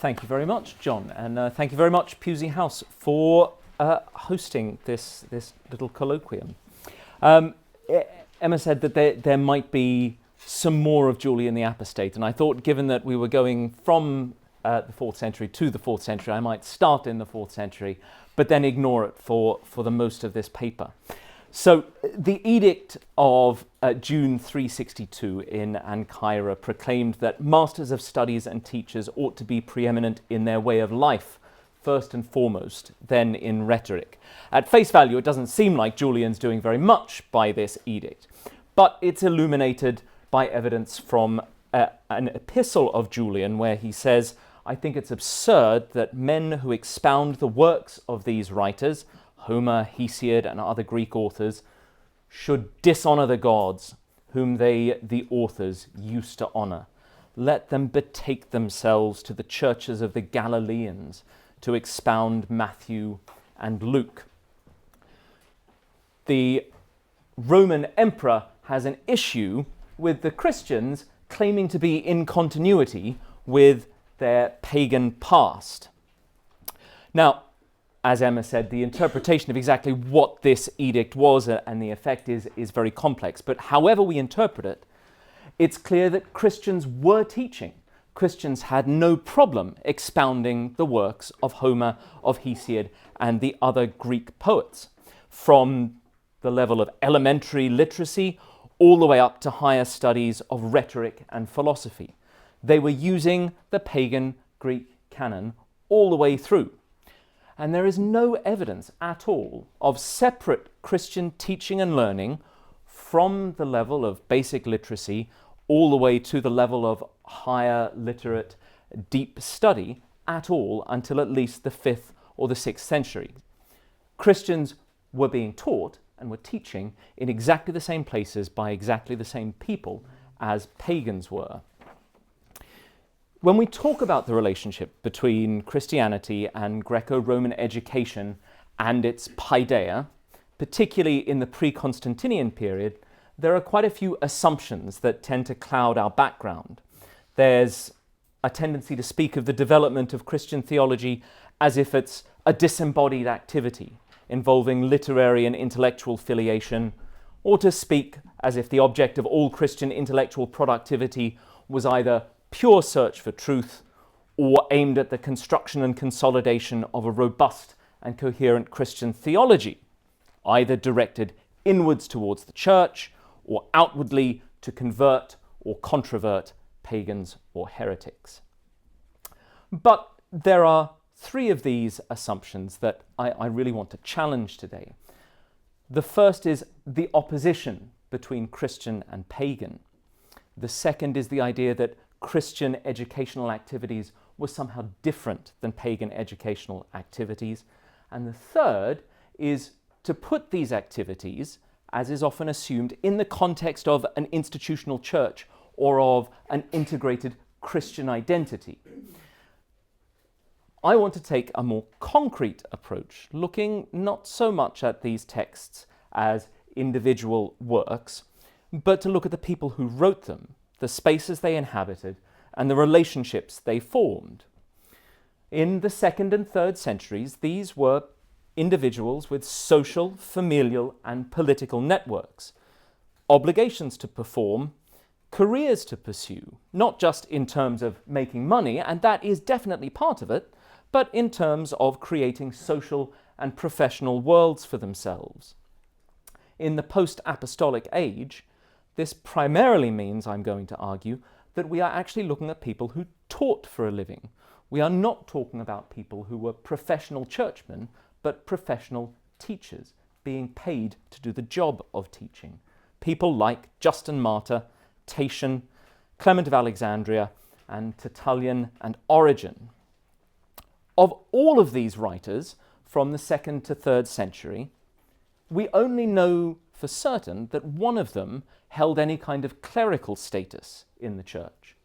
Thank you very much, John, and thank you very much, Pusey House, for hosting this little colloquium. Emma said that there might be some more of Julian the Apostate, and I thought, given that we were going from the 4th century to the 4th century, I might start in the 4th century, but then ignore it for the most of this paper. So the Edict of June 362 in Ancyra proclaimed that masters of studies and teachers ought to be preeminent in their way of life, first and foremost, then in rhetoric. At face value, it doesn't seem like Julian's doing very much by this edict, but it's illuminated by evidence from an epistle of Julian where he says, "I think it's absurd that men who expound the works of these writers, Homer, Hesiod, and other Greek authors, should dishonor the gods whom they, the authors, used to honor. Let them betake themselves to the churches of the Galileans to expound Matthew and Luke." The Roman emperor has an issue with the Christians claiming to be in continuity with their pagan past. Now, as Emma said, the interpretation of exactly what this edict was and the effect is very complex. But however we interpret it, it's clear that Christians were teaching. Christians had no problem expounding the works of Homer, of Hesiod, and the other Greek poets, from the level of elementary literacy all the way up to higher studies of rhetoric and philosophy. They were using the pagan Greek canon all the way through. And there is no evidence at all of separate Christian teaching and learning from the level of basic literacy all the way to the level of higher literate deep study at all until at least the 5th or the 6th century. Christians were being taught and were teaching in exactly the same places by exactly the same people as pagans were. When we talk about the relationship between Christianity and Greco-Roman education and its paideia, particularly in the pre-Constantinian period, there are quite a few assumptions that tend to cloud our background. There's a tendency to speak of the development of Christian theology as if it's a disembodied activity involving literary and intellectual filiation, or to speak as if the object of all Christian intellectual productivity was either pure search for truth or aimed at the construction and consolidation of a robust and coherent Christian theology, either directed inwards towards the church or outwardly to convert or controvert pagans or heretics. But there are 3 of these assumptions that I really want to challenge today. The first is the opposition between Christian and pagan. The second is the idea that Christian educational activities were somehow different than pagan educational activities. And the third is to put these activities, as is often assumed, in the context of an institutional church or of an integrated Christian identity. I want to take a more concrete approach, looking not so much at these texts as individual works, but to look at the people who wrote them, the spaces they inhabited, and the relationships they formed. In the 2nd and 3rd centuries, these were individuals with social, familial, and political networks, obligations to perform, careers to pursue, not just in terms of making money, and that is definitely part of it, but in terms of creating social and professional worlds for themselves. In the post-apostolic age, this primarily means, I'm going to argue, that we are actually looking at people who taught for a living. We are not talking about people who were professional churchmen, but professional teachers, being paid to do the job of teaching. People like Justin Martyr, Tatian, Clement of Alexandria, and Tertullian and Origen. Of all of these writers from the 2nd to 3rd century, we only know for certain that one of them held any kind of clerical status in the church.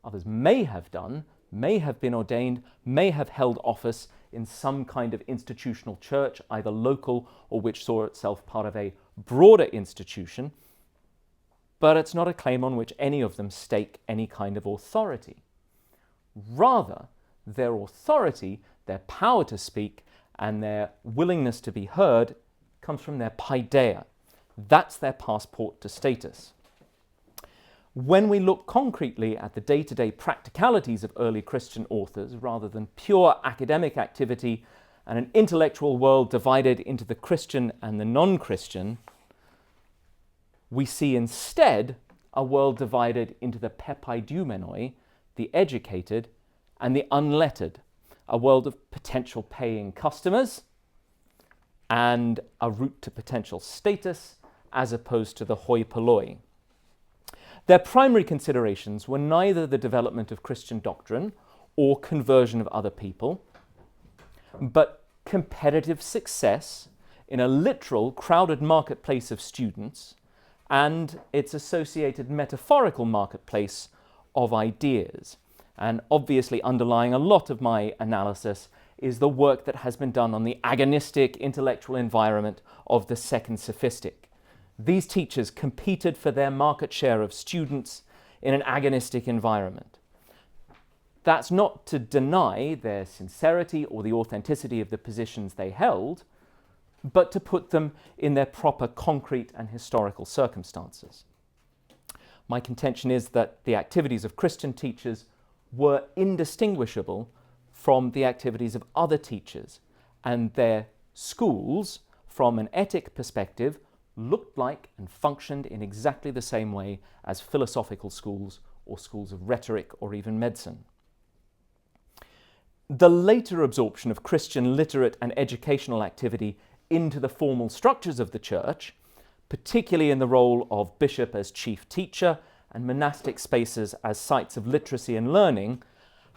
Others may have done, may have been ordained, may have held office in some kind of institutional church, either local or which saw itself part of a broader institution, but it's not a claim on which any of them stake any kind of authority. Rather, their authority, their power to speak, and their willingness to be heard comes from their paideia. That's their passport to status. When we look concretely at the day-to-day practicalities of early Christian authors, rather than pure academic activity and an intellectual world divided into the Christian and the non-Christian, we see instead a world divided into the pepaidumenoi, the educated, and the unlettered, a world of potential paying customers and a route to potential status as opposed to the hoi polloi. Their primary considerations were neither the development of Christian doctrine or conversion of other people, but competitive success in a literal crowded marketplace of students and its associated metaphorical marketplace of ideas. And obviously underlying a lot of my analysis is the work that has been done on the agonistic intellectual environment of the second sophistic. These teachers competed for their market share of students in an agonistic environment. That's not to deny their sincerity or the authenticity of the positions they held, but to put them in their proper concrete and historical circumstances. My contention is that the activities of Christian teachers were indistinguishable from the activities of other teachers, and their schools, from an etic perspective, looked like and functioned in exactly the same way as philosophical schools or schools of rhetoric or even medicine. The later absorption of Christian literate and educational activity into the formal structures of the church, particularly in the role of bishop as chief teacher and monastic spaces as sites of literacy and learning,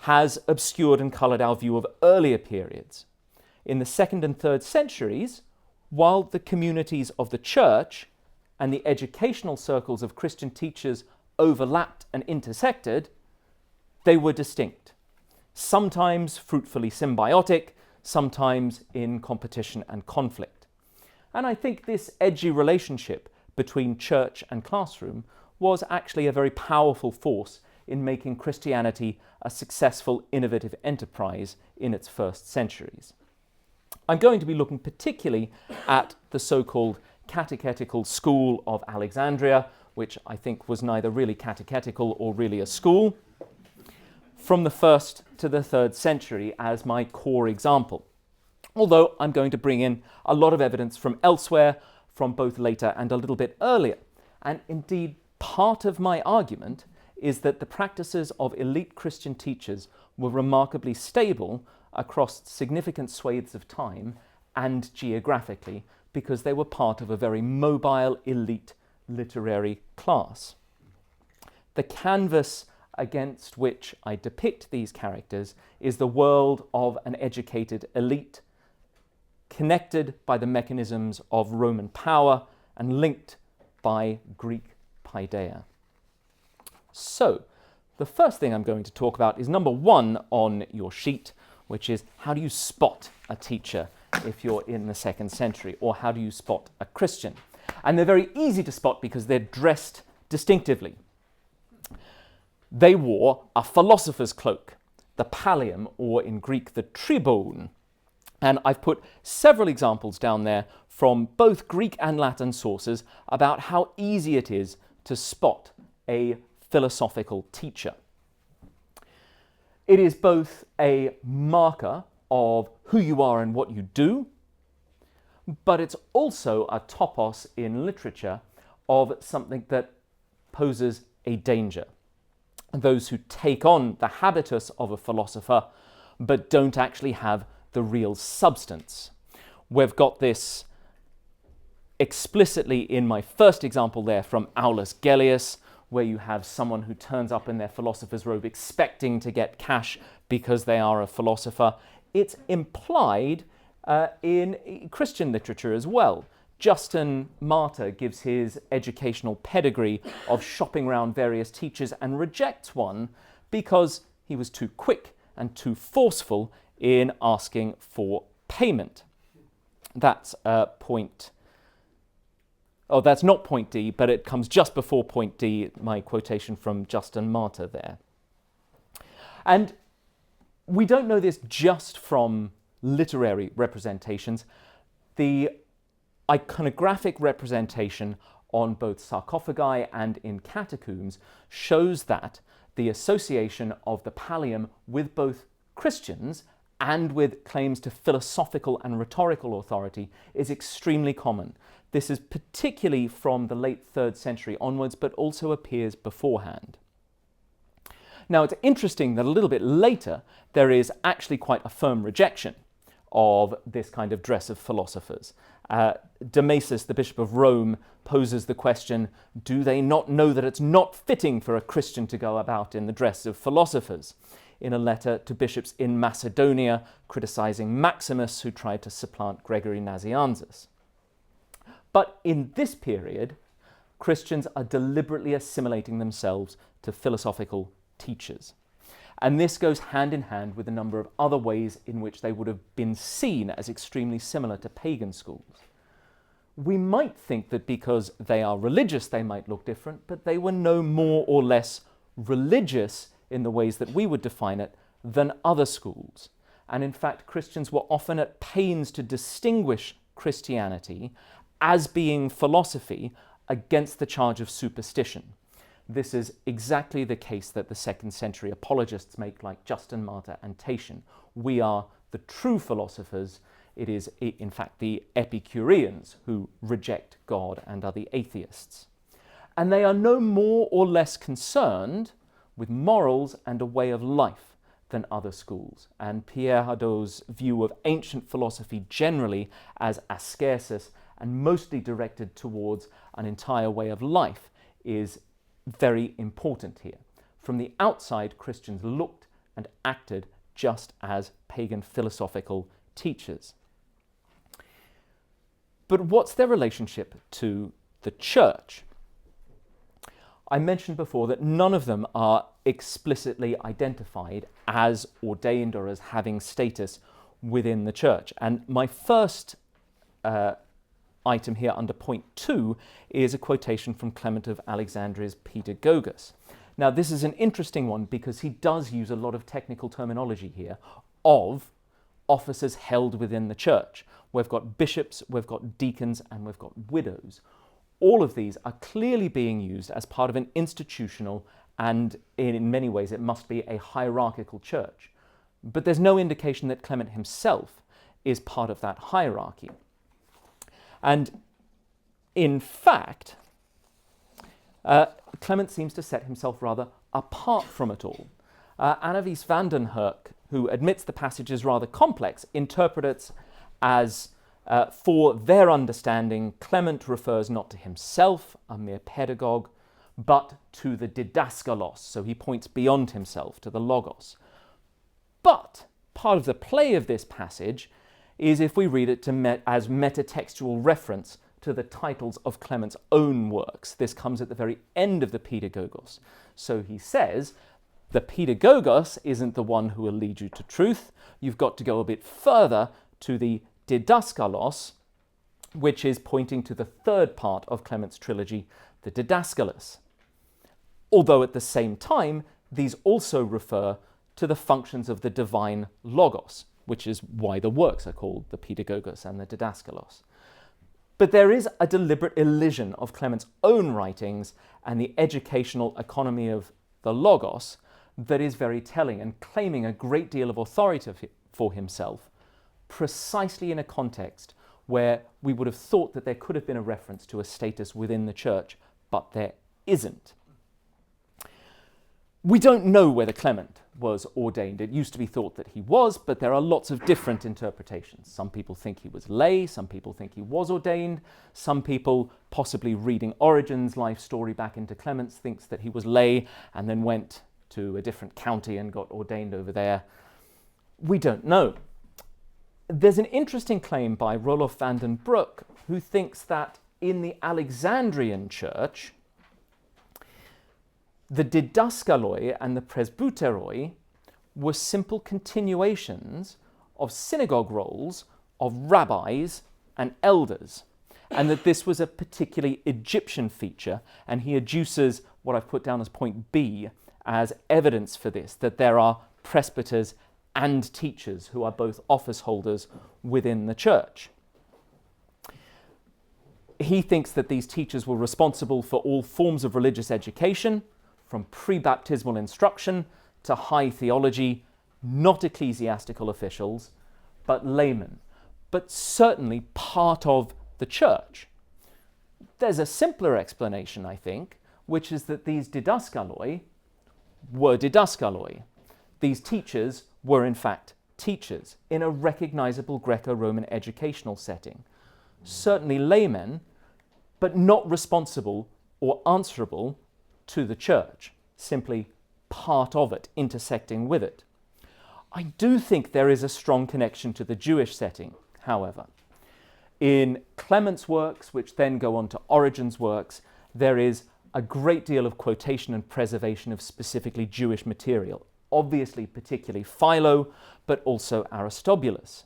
has obscured and coloured our view of earlier periods. In the 2nd and 3rd centuries, while the communities of the church and the educational circles of Christian teachers overlapped and intersected, they were distinct, sometimes fruitfully symbiotic, sometimes in competition and conflict. And I think this edgy relationship between church and classroom was actually a very powerful force in making Christianity a successful, innovative enterprise in its first centuries. I'm going to be looking particularly at the so-called catechetical school of Alexandria, which I think was neither really catechetical or really a school, from the 1st to the 3rd century as my core example. Although I'm going to bring in a lot of evidence from elsewhere, from both later and a little bit earlier. And indeed, part of my argument is that the practices of elite Christian teachers were remarkably stable across significant swathes of time and geographically, because they were part of a very mobile elite literary class. The canvas against which I depict these characters is the world of an educated elite, connected by the mechanisms of Roman power and linked by Greek paideia. So, the first thing I'm going to talk about is number 1 on your sheet, which is how do you spot a teacher if you're in the 2nd century, or how do you spot a Christian? And they're very easy to spot because they're dressed distinctively. They wore a philosopher's cloak, the pallium, or in Greek, the tribone. And I've put several examples down there from both Greek and Latin sources about how easy it is to spot a philosophical teacher. It is both a marker of who you are and what you do, but it's also a topos in literature of something that poses a danger. Those who take on the habitus of a philosopher but don't actually have the real substance. We've got this explicitly in my first example there from Aulus Gellius, where you have someone who turns up in their philosopher's robe expecting to get cash because they are a philosopher. It's implied in Christian literature as well. Justin Martyr gives his educational pedigree of shopping around various teachers and rejects one because he was too quick and too forceful in asking for payment. That's point. Oh, that's not point D, but it comes just before point D, my quotation from Justin Martyr there. And We don't know this just from literary representations. The iconographic representation on both sarcophagi and in catacombs shows that the association of the pallium with both Christians and with claims to philosophical and rhetorical authority is extremely common. This is particularly from the late 3rd century onwards, but also appears beforehand. Now, it's interesting that a little bit later there is actually quite a firm rejection of this kind of dress of philosophers. Damasus, the Bishop of Rome, poses the question, do they not know that it's not fitting for a Christian to go about in the dress of philosophers? In a letter to bishops in Macedonia, criticizing Maximus, who tried to supplant Gregory Nazianzus. But in this period, Christians are deliberately assimilating themselves to philosophical teachers. And this goes hand in hand with a number of other ways in which they would have been seen as extremely similar to pagan schools. We might think that because they are religious they might look different, but they were no more or less religious in the ways that we would define it than other schools. And in fact, Christians were often at pains to distinguish Christianity as being philosophy against the charge of superstition. This is exactly the case that the 2nd century apologists make, like Justin Martyr and Tatian. We are the true philosophers. It is, in fact, the Epicureans who reject God and are the atheists. And they are no more or less concerned with morals and a way of life than other schools. And Pierre Hadot's view of ancient philosophy generally as ascesis and mostly directed towards an entire way of life is very important here. From the outside, Christians looked and acted just as pagan philosophical teachers. But what's their relationship to the church? I mentioned before that none of them are explicitly identified as ordained or as having status within the church. And my first item here under point 2 is a quotation from Clement of Alexandria's Pedagogus. Now, this is an interesting one because he does use a lot of technical terminology here of offices held within the church. We've got bishops, we've got deacons, and we've got widows. All of these are clearly being used as part of an institutional and, in many ways, it must be a hierarchical church. But there's no indication that Clement himself is part of that hierarchy. And in fact, Clement seems to set himself rather apart from it all. Annelies van den Hurk, who admits the passage is rather complex, interprets it as, for their understanding, Clement refers not to himself, a mere pedagogue, but to the didaskalos, so he points beyond himself to the logos. But part of the play of this passage is if we read it as metatextual reference to the titles of Clement's own works. This comes at the very end of the Pedagogos. So he says, the Pedagogos isn't the one who will lead you to truth. You've got to go a bit further to the Didaskalos, which is pointing to the third part of Clement's trilogy, the Didascalos. Although at the same time, these also refer to the functions of the divine logos, which is why the works are called the Pedagogos and the Didaskalos. But there is a deliberate elision of Clement's own writings and the educational economy of the logos that is very telling, and claiming a great deal of authority for himself, precisely in a context where we would have thought that there could have been a reference to a status within the church, but there isn't. We don't know whether Clement was ordained. It used to be thought that he was, but there are lots of different interpretations. Some people think he was lay, some people think he was ordained, some people, possibly reading Origen's life story back into Clement's, thinks that he was lay and then went to a different county and got ordained over there. We don't know. There's an interesting claim by Roloff van den Broek, who thinks that in the Alexandrian church, the didaskaloi and the presbyteroi were simple continuations of synagogue roles of rabbis and elders, and that this was a particularly Egyptian feature, and he adduces what I've put down as point B as evidence for this, that there are presbyters and teachers who are both office holders within the church. He thinks that these teachers were responsible for all forms of religious education, from pre-baptismal instruction to high theology, not ecclesiastical officials, but laymen, but certainly part of the church. There's a simpler explanation, I think, which is that these didaskaloi were didaskaloi. These teachers were in fact teachers in a recognizable Greco-Roman educational setting. Certainly laymen, but not responsible or answerable to the church, simply part of it, intersecting with it. I do think there is a strong connection to the Jewish setting, however. In Clement's works, which then go on to Origen's works, there is a great deal of quotation and preservation of specifically Jewish material, obviously particularly Philo, but also Aristobulus.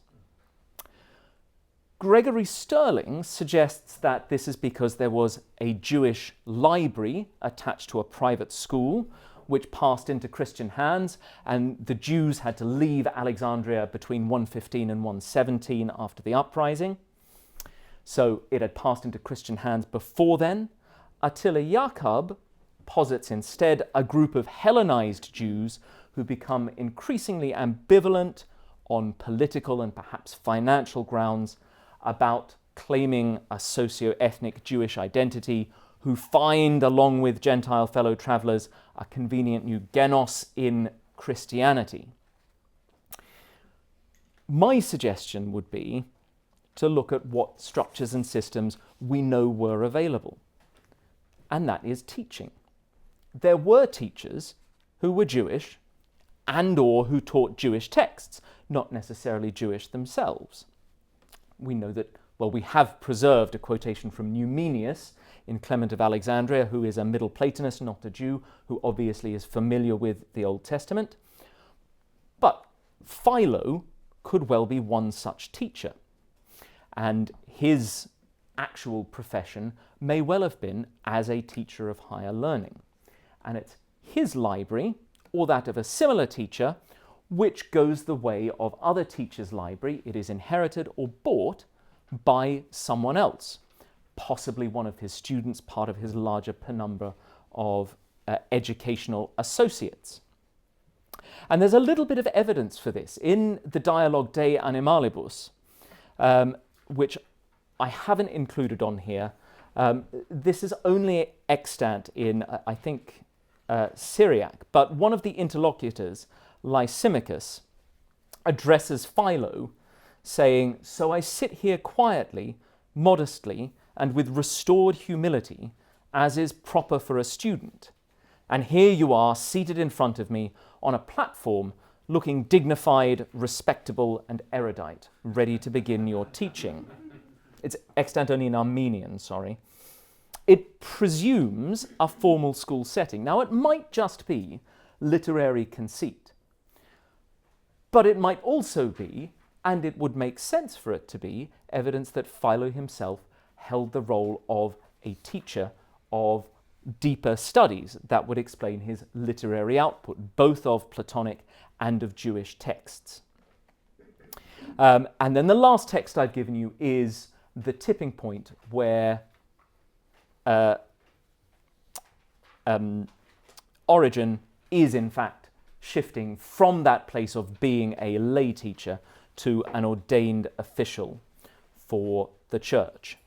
Gregory Sterling suggests that this is because there was a Jewish library attached to a private school which passed into Christian hands, and the Jews had to leave Alexandria between 115 and 117 after the uprising. So it had passed into Christian hands before then. Attila Jacob posits instead a group of Hellenized Jews who become increasingly ambivalent on political and perhaps financial grounds about claiming a socio-ethnic Jewish identity, who find, along with Gentile fellow travellers, a convenient new genos in Christianity. My suggestion would be to look at what structures and systems we know were available, and that is teaching. There were teachers who were Jewish and or who taught Jewish texts, not necessarily Jewish themselves. We know that, well, we have preserved a quotation from Numenius in Clement of Alexandria, who is a Middle Platonist, not a Jew, who obviously is familiar with the Old Testament. But Philo could well be one such teacher, and his actual profession may well have been as a teacher of higher learning. And it's his library, or that of a similar teacher, which goes the way of other teachers' library. It is inherited or bought by someone else, possibly one of his students, part of his larger penumbra of educational associates. And there's a little bit of evidence for this in the dialogue De Animalibus, which I haven't included on here. This is only extant in, I think, Syriac, but one of the interlocutors, Lysimachus, addresses Philo, saying, "So I sit here quietly, modestly, and with restored humility, as is proper for a student. And here you are, seated in front of me on a platform, looking dignified, respectable, and erudite, ready to begin your teaching." It's extant only in Armenian, sorry. It presumes a formal school setting. Now, it might just be literary conceit, but it might also be, and it would make sense for it to be, evidence that Philo himself held the role of a teacher of deeper studies that would explain his literary output, both of Platonic and of Jewish texts. And then the last text I've given you is the tipping point where Origen is in fact shifting from that place of being a lay teacher to an ordained official for the church.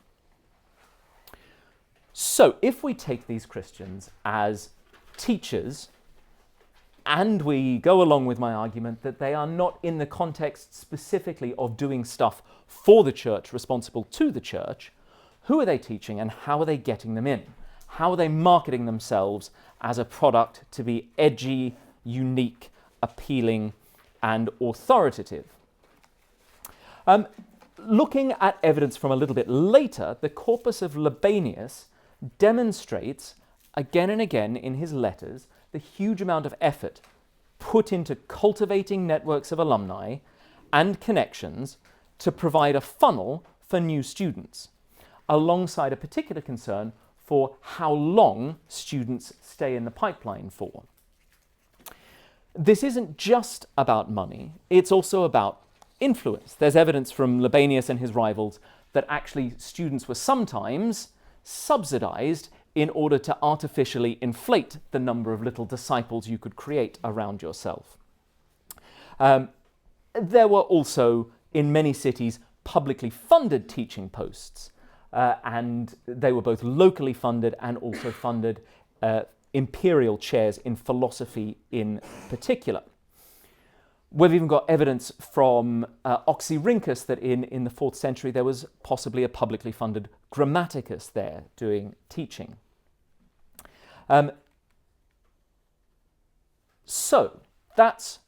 So if we take these Christians as teachers, and we go along with my argument that they are not in the context specifically of doing stuff for the church, responsible to the church, who are they teaching and how are they getting them in? How are they marketing themselves as a product to be edgy, unique, appealing, and authoritative? Looking at evidence from a little bit later, the corpus of Libanius demonstrates again and again in his letters the huge amount of effort put into cultivating networks of alumni and connections to provide a funnel for new students, alongside a particular concern for how long students stay in the pipeline for. This isn't just about money, it's also about influence. There's evidence from Libanius and his rivals that actually students were sometimes subsidized in order to artificially inflate the number of little disciples you could create around yourself. There were also, in many cities, publicly funded teaching posts, and they were both locally funded and also funded imperial chairs in philosophy in particular. We've even got evidence from Oxyrhynchus that in the 4th century there was possibly a publicly funded grammaticus there doing teaching. So that's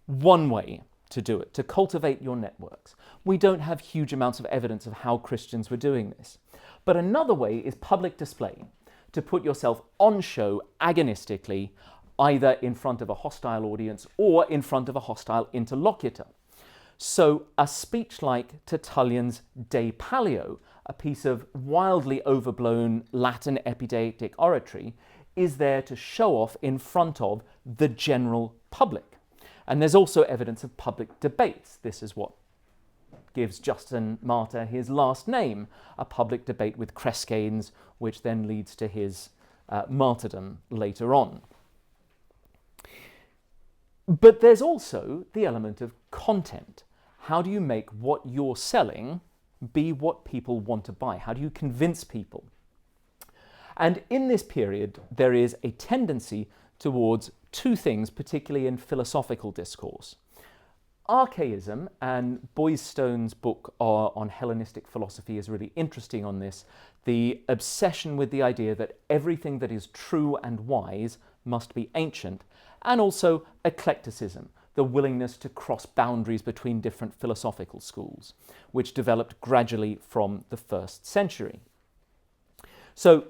one way to do it, to cultivate your networks. We don't have huge amounts of evidence of how Christians were doing this. But another way is public display, to put yourself on show agonistically, either in front of a hostile audience or in front of a hostile interlocutor. So a speech like Tertullian's De Pallio, a piece of wildly overblown Latin epidactic oratory, is there to show off in front of the general public. And there's also evidence of public debates. This is what gives Justin Martyr his last name, a public debate with Crescanes, which then leads to his martyrdom later on. But there's also the element of content. How do you make what you're selling be what people want to buy? How do you convince people? And in this period, there is a tendency towards two things, particularly in philosophical discourse. Archaism, and Boystone's book on Hellenistic philosophy is really interesting on this, the obsession with the idea that everything that is true and wise must be ancient, and also eclecticism, the willingness to cross boundaries between different philosophical schools, which developed gradually from the 1st century. So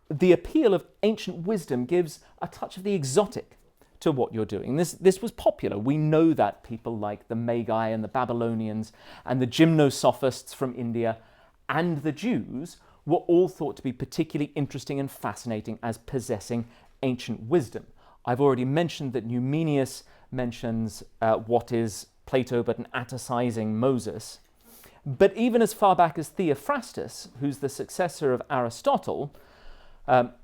the appeal of ancient wisdom gives a touch of the exotic to what you're doing. This was popular. We know that people like the Magi and the Babylonians and the gymnosophists from India and the Jews were all thought to be particularly interesting and fascinating as possessing ancient wisdom. I've already mentioned that Numenius mentions what is Plato but an Atticizing Moses. But even as far back as Theophrastus, who's the successor of Aristotle,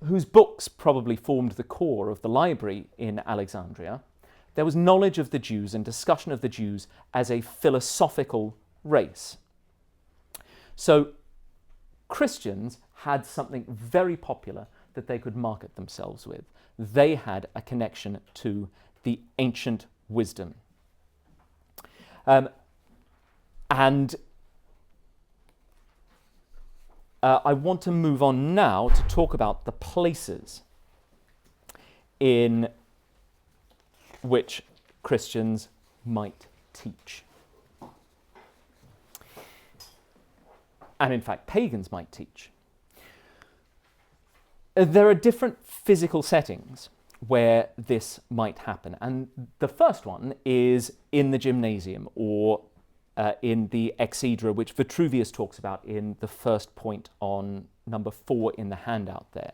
whose books probably formed the core of the library in Alexandria, there was knowledge of the Jews and discussion of the Jews as a philosophical race. So Christians had something very popular that they could market themselves with. They had a connection to the ancient wisdom. I want to move on now to talk about the places in which Christians might teach. And in fact, pagans might teach. There are different physical settings where this might happen. And the first one is in the gymnasium or in the exedra, which Vitruvius talks about in the first point on number 4 in the handout there.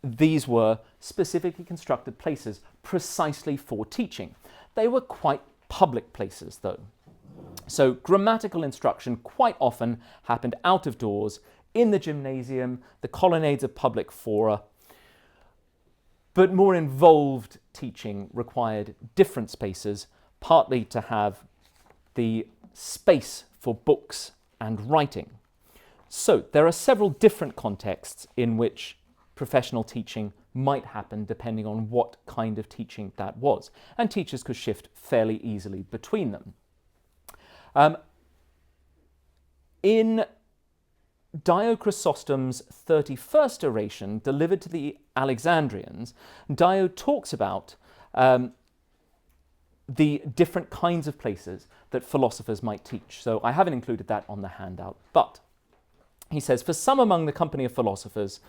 These were specifically constructed places precisely for teaching. They were quite public places, though. So grammatical instruction quite often happened out of doors, in the gymnasium, the colonnades of public fora. But more involved teaching required different spaces, partly to have the space for books and writing. So there are several different contexts in which professional teaching might happen depending on what kind of teaching that was, and teachers could shift fairly easily between them. In Dio Chrysostom's 31st oration delivered to the Alexandrians, Dio talks about the different kinds of places that philosophers might teach. So I haven't included that on the handout, but he says, "For some among the company of philosophers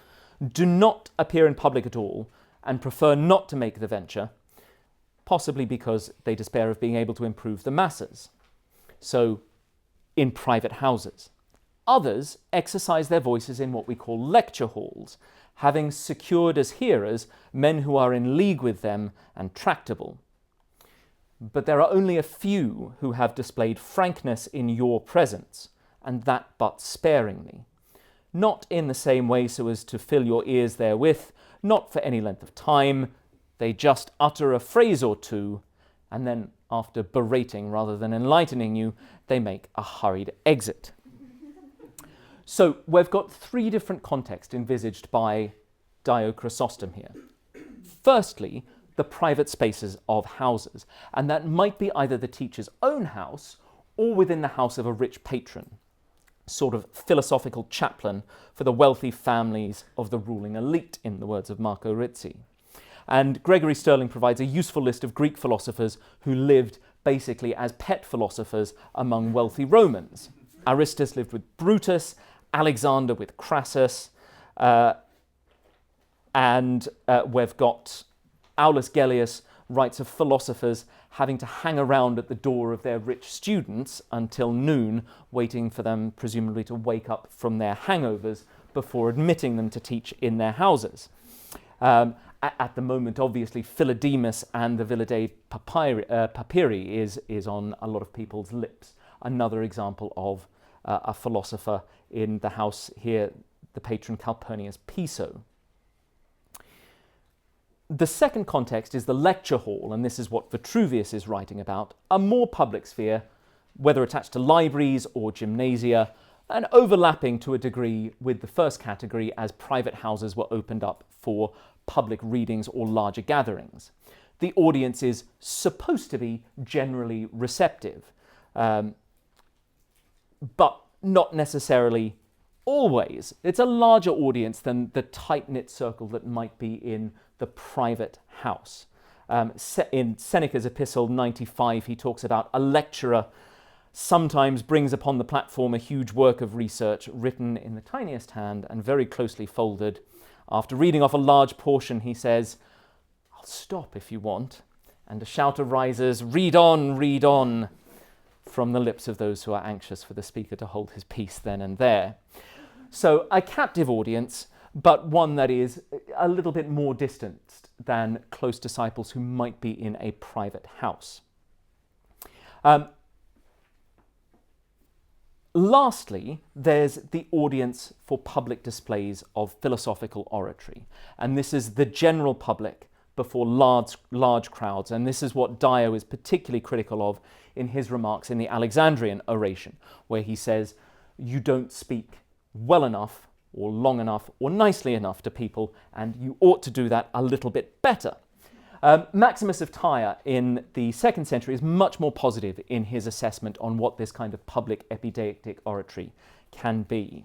do not appear in public at all and prefer not to make the venture, possibly because they despair of being able to improve the masses. So in private houses. Others exercise their voices in what we call lecture halls, having secured as hearers men who are in league with them and tractable. But there are only a few who have displayed frankness in your presence, and that but sparingly. Not in the same way so as to fill your ears therewith, not for any length of time. They just utter a phrase or two, and then after berating rather than enlightening you, they make a hurried exit. So we've got three different contexts envisaged by Dio Chrysostom here. Firstly, the private spaces of houses, and that might be either the teacher's own house or within the house of a rich patron, sort of philosophical chaplain for the wealthy families of the ruling elite, in the words of Marco Rizzi. And Gregory Sterling provides a useful list of Greek philosophers who lived basically as pet philosophers among wealthy Romans. Aristus lived with Brutus, Alexander with Crassus, and we've got Aulus Gellius writes of philosophers having to hang around at the door of their rich students until noon, waiting for them presumably to wake up from their hangovers before admitting them to teach in their houses. At the moment, obviously, Philodemus and the Villa Dei Papyri is on a lot of people's lips. Another example of a philosopher in the house here, the patron Calpurnius Piso. The second context is the lecture hall, and this is what Vitruvius is writing about, a more public sphere, whether attached to libraries or gymnasia, and overlapping to a degree with the first category as private houses were opened up for public readings or larger gatherings. The audience is supposed to be generally receptive, but not necessarily always. It's a larger audience than the tight-knit circle that might be in the private house. In Seneca's Epistle 95, he talks about a lecturer sometimes brings upon the platform a huge work of research written in the tiniest hand and very closely folded. After reading off a large portion, he says, "I'll stop if you want." And a shout arises, read on, from the lips of those who are anxious for the speaker to hold his peace then and there. So a captive audience, but one that is a little bit more distanced than close disciples who might be in a private house. Lastly, there's the audience for public displays of philosophical oratory, and this is the general public before large crowds, and this is what Dio is particularly critical of in his remarks in the Alexandrian oration, where he says, you don't speak well enough or long enough or nicely enough to people, and you ought to do that a little bit better. Maximus of Tyre in the 2nd century is much more positive in his assessment on what this kind of public epideictic oratory can be.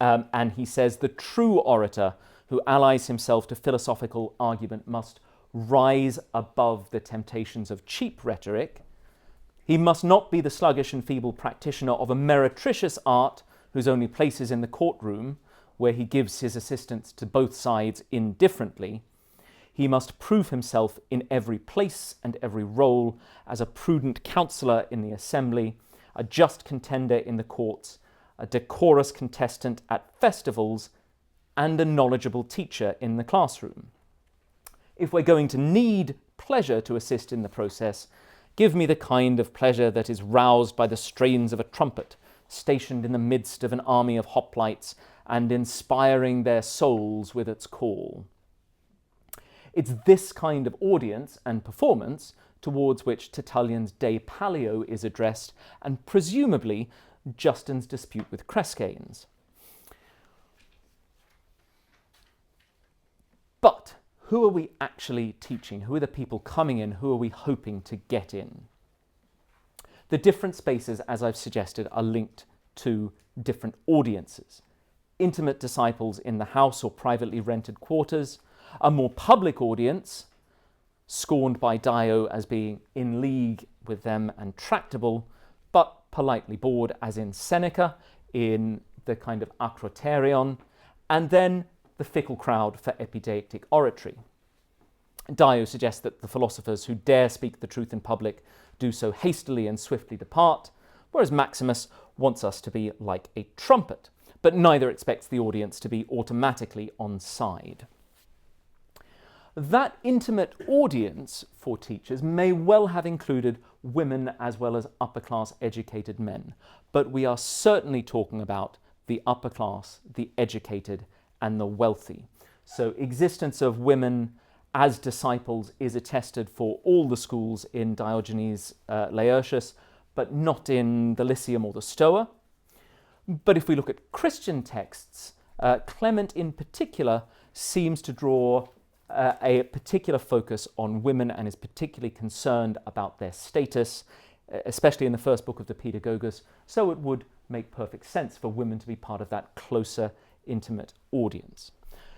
And he says the true orator who allies himself to philosophical argument must rise above the temptations of cheap rhetoric. He must not be the sluggish and feeble practitioner of a meretricious art whose only place is in the courtroom, where he gives his assistance to both sides indifferently. He must prove himself in every place and every role as a prudent counsellor in the assembly, a just contender in the courts, a decorous contestant at festivals, and a knowledgeable teacher in the classroom. If we're going to need pleasure to assist in the process, give me the kind of pleasure that is roused by the strains of a trumpet, stationed in the midst of an army of hoplites and inspiring their souls with its call. It's this kind of audience and performance towards which Tertullian's De Pallio is addressed, and presumably Justin's dispute with Crescanes. But who are we actually teaching? Who are the people coming in? Who are we hoping to get in? The different spaces, as I've suggested, are linked to different audiences. Intimate disciples in the house or privately rented quarters, a more public audience, scorned by Dio as being in league with them and tractable, but politely bored, as in Seneca, in the kind of acroterion, and then the fickle crowd for epideictic oratory. Dio suggests that the philosophers who dare speak the truth in public do so hastily and swiftly depart, whereas Maximus wants us to be like a trumpet. but neither expects the audience to be automatically on side. That intimate audience for teachers may well have included women as well as upper-class educated men, but we are certainly talking about the upper class, the educated, and the wealthy. So existence of women as disciples is attested for all the schools in Diogenes Laertius, but not in the Lyceum or the Stoa. But if we look at Christian texts, Clement in particular seems to draw a particular focus on women and is particularly concerned about their status, especially in the first book of the Pedagogus, so it would make perfect sense for women to be part of that closer, intimate audience.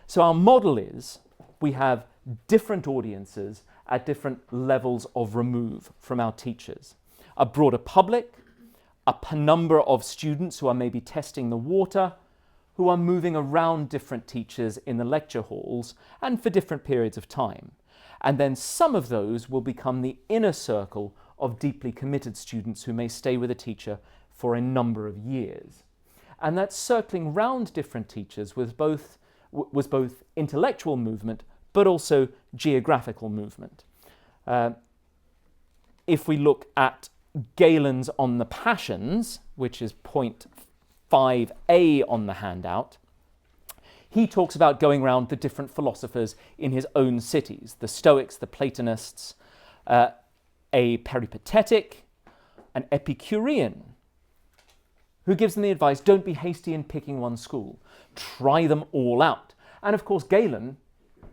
So our model is we have different audiences at different levels of remove from our teachers. A broader public, a penumbra of students who are maybe testing the water, who are moving around different teachers in the lecture halls and for different periods of time. And then some of those will become the inner circle of deeply committed students who may stay with a teacher for a number of years. And that circling round different teachers was both intellectual movement but also geographical movement. If we look at Galen's On the Passions, which is point 5a on the handout, he talks about going around the different philosophers in his own cities, the Stoics, the Platonists, a peripatetic, an Epicurean, who gives them the advice, don't be hasty in picking one school, try them all out. And of course Galen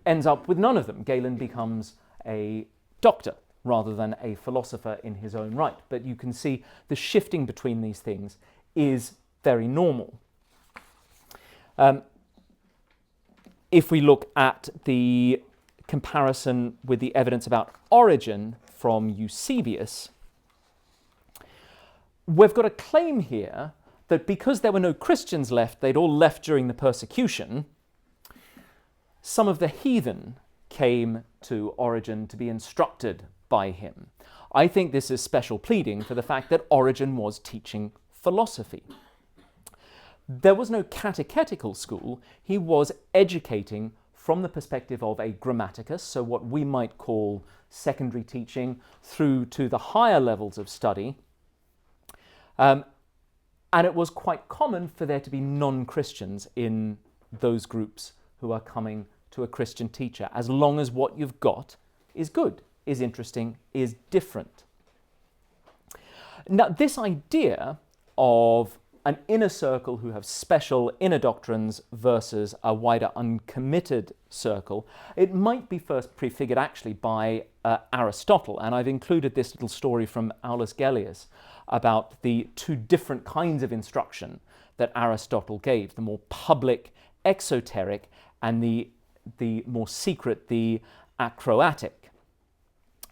ends up with none of them. Galen becomes a doctor rather than a philosopher in his own right. But you can see the shifting between these things is very normal. If we look at the comparison with the evidence about Origen from Eusebius, we've got a claim here that because there were no Christians left, they'd all left during the persecution, some of the heathen came to Origen to be instructed by him. I think this is special pleading for the fact that Origen was teaching philosophy. There was no catechetical school. He was educating from the perspective of a grammaticus, so what we might call secondary teaching, through to the higher levels of study. And it was quite common for there to be non-Christians in those groups who are coming to a Christian teacher, as long as what you've got is good, is interesting, is different. Now, this idea of an inner circle who have special inner doctrines versus a wider uncommitted circle, it might be first prefigured actually by Aristotle, and I've included this little story from Aulus Gellius about the two different kinds of instruction that Aristotle gave, the more public, exoteric, and the more secret, the acroatic.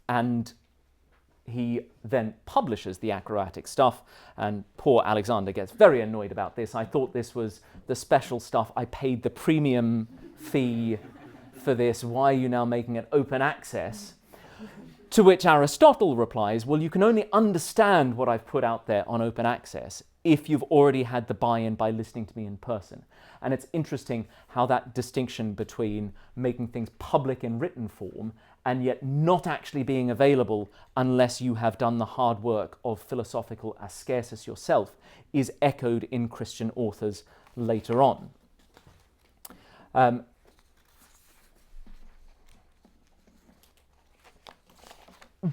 And he then publishes the acroatic stuff, and poor Alexander gets very annoyed about this. I thought this was the special stuff. I paid the premium fee for this. Why are you now making it open access? To which Aristotle replies, well, you can only understand what I've put out there on open access if you've already had the buy-in by listening to me in person. And it's interesting how that distinction between making things public in written form and yet not actually being available unless you have done the hard work of philosophical ascesis yourself is echoed in Christian authors later on.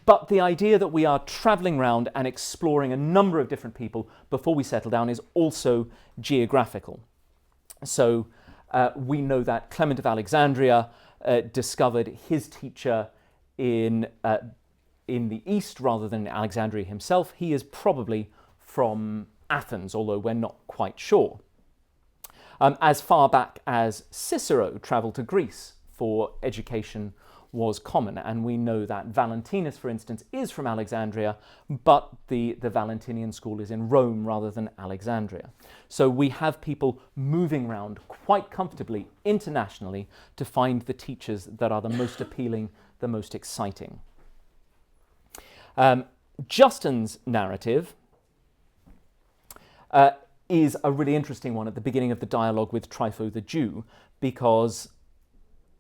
But the idea that we are travelling around and exploring a number of different people before we settle down is also geographical. So we know that Clement of Alexandria discovered his teacher in the east rather than in Alexandria himself. He is probably from Athens, although we're not quite sure. As far back as Cicero travelled to Greece for education was common, and we know that Valentinus, for instance, is from Alexandria, but the Valentinian school is in Rome rather than Alexandria. So we have people moving around quite comfortably internationally to find the teachers that are the most appealing, the most exciting. Justin's narrative is a really interesting one at the beginning of the dialogue with Trypho the Jew, because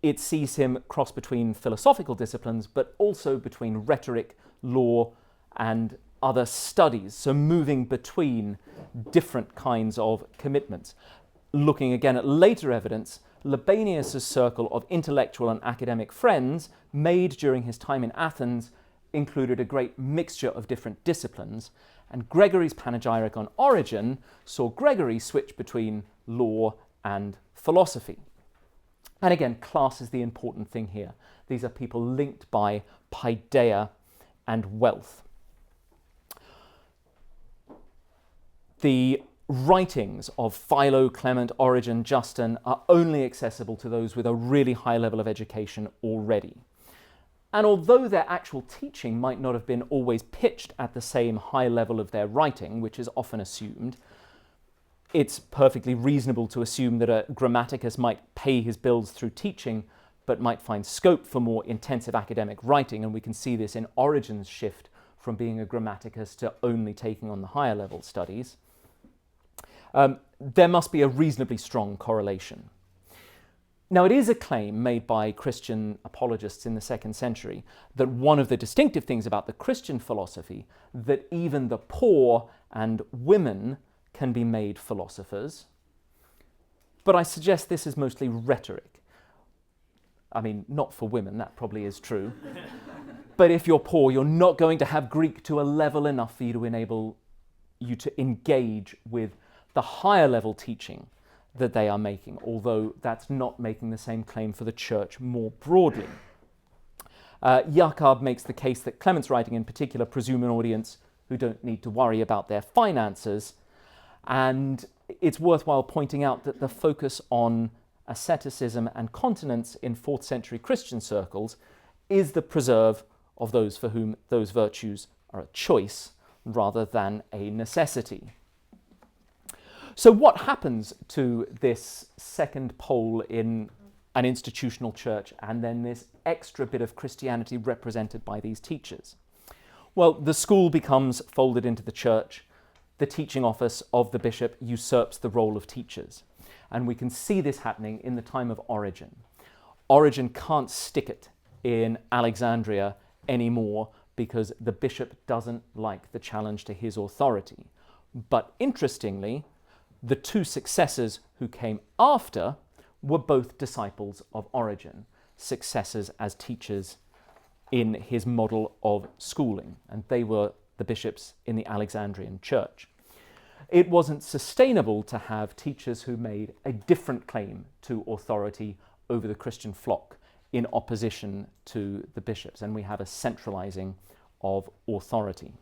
it sees him cross between philosophical disciplines, but also between rhetoric, law, and other studies, so moving between different kinds of commitments. Looking again at later evidence, Libanius' circle of intellectual and academic friends made during his time in Athens included a great mixture of different disciplines, and Gregory's panegyric on Origen saw Gregory switch between law and philosophy. And again, class is the important thing here. These are people linked by paideia and wealth. The writings of Philo, Clement, Origen, Justin are only accessible to those with a really high level of education already. And although their actual teaching might not have been always pitched at the same high level of their writing, which is often assumed, it's perfectly reasonable to assume that a grammaticus might pay his bills through teaching, but might find scope for more intensive academic writing, and we can see this in Origen's shift from being a grammaticus to only taking on the higher level studies. There must be a reasonably strong correlation. Now, it is a claim made by Christian apologists in the 2nd century that one of the distinctive things about the Christian philosophy, that even the poor and women can be made philosophers. But I suggest this is mostly rhetoric. I mean, not for women, that probably is true. But if you're poor, you're not going to have Greek to a level enough for you to enable you to engage with the higher level teaching that they are making, although that's not making the same claim for the church more broadly. Jakob makes the case that Clement's writing in particular presume an audience who don't need to worry about their finances, and it's worthwhile pointing out that the focus on asceticism and continence in 4th century Christian circles is the preserve of those for whom those virtues are a choice rather than a necessity. So what happens to this second pole in an institutional church and then this extra bit of Christianity represented by these teachers? Well, the school becomes folded into the church. The teaching office of the bishop usurps the role of teachers. And we can see this happening in the time of Origen. Origen can't stick it in Alexandria anymore because the bishop doesn't like the challenge to his authority. But interestingly, the two successors who came after were both disciples of Origen, successors as teachers in his model of schooling, and they were the bishops in the Alexandrian church. It wasn't sustainable to have teachers who made a different claim to authority over the Christian flock in opposition to the bishops, and we have a centralizing of authority.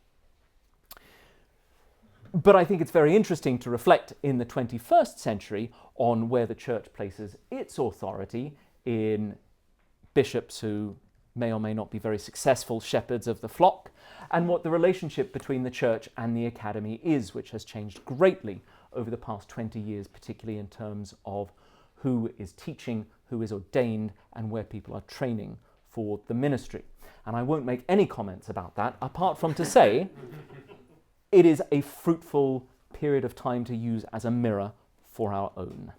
But I think it's very interesting to reflect in the 21st century on where the church places its authority in bishops who may or may not be very successful shepherds of the flock, and what the relationship between the church and the academy is, which has changed greatly over the past 20 years, particularly in terms of who is teaching, who is ordained, and where people are training for the ministry. And I won't make any comments about that, apart from to say it is a fruitful period of time to use as a mirror for our own.